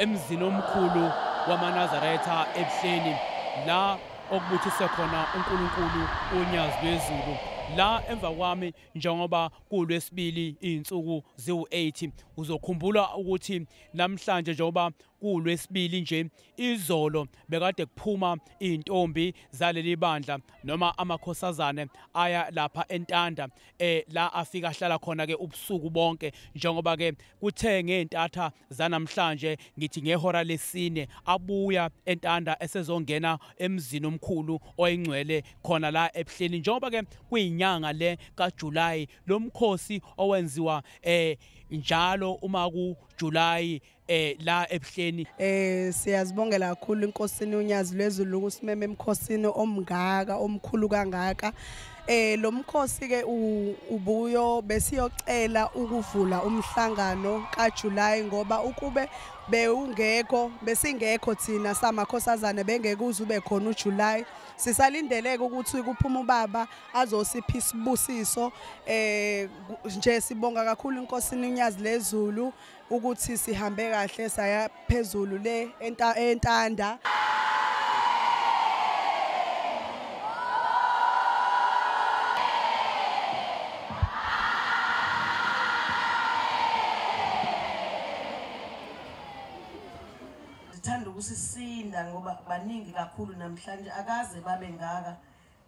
emzini omkhulu wamaNazaretha ebuhleni la okubuthise khona uNkulunkulu unyazi lwezulu. La emva kwami njengoba kulwesibili izinsuku ziwu8 uzokhumbula ukuthi namhlanje njengoba kulwesibili nje izolo bekade kuphuma izintombi zaleli bandla noma amakhosazane aya lapha eNtanda la afika ahlala khona ke ubusuku bonke njengoba ke kuthe ngezintatha zanamhlanje ngithi ngehora lesine abuya eNtanda esezongena emzini omkhulu oyingcwele khona la ebuhleni njengoba ke kuyinyanga le kaJuly lo mkhosi owenziwa njalo uma ku July la ebuhleni. Siyazibongela kakhulu inkosini unyazi lwezulu ukusimeme emkhosini omngaka omkhulu kangaka. Lo mkhosi ke ubuyo besiyocela ukuvula umhlangano kaJuly ngoba ukube beungekho besingekho thina samakhosazane bengeke uzube khona uJuly. Sisalindeleke ukuthi kuphuma ubaba azosipha isibusiso. Nje sibonga kakhulu inkosini unyazi lezulu ukuthi sihambe kahle saya phezulu le eNtanda. Ngithanda ukusisinda ngoba baningi kakhulu namhlanje akaze babe ngaka.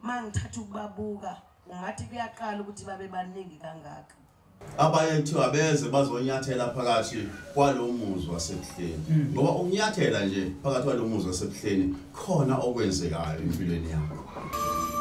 Mangithatha ukubabuka ungathi kuyaqala ukuthi babe baningi kangaka. Abayethu abeze bazonyathela phakathi kwalomuzi wasebuhleni ngoba ukunyathela nje phakathi kwalomuzi wasebuhleni khona okwenzekayo empilweni yakho.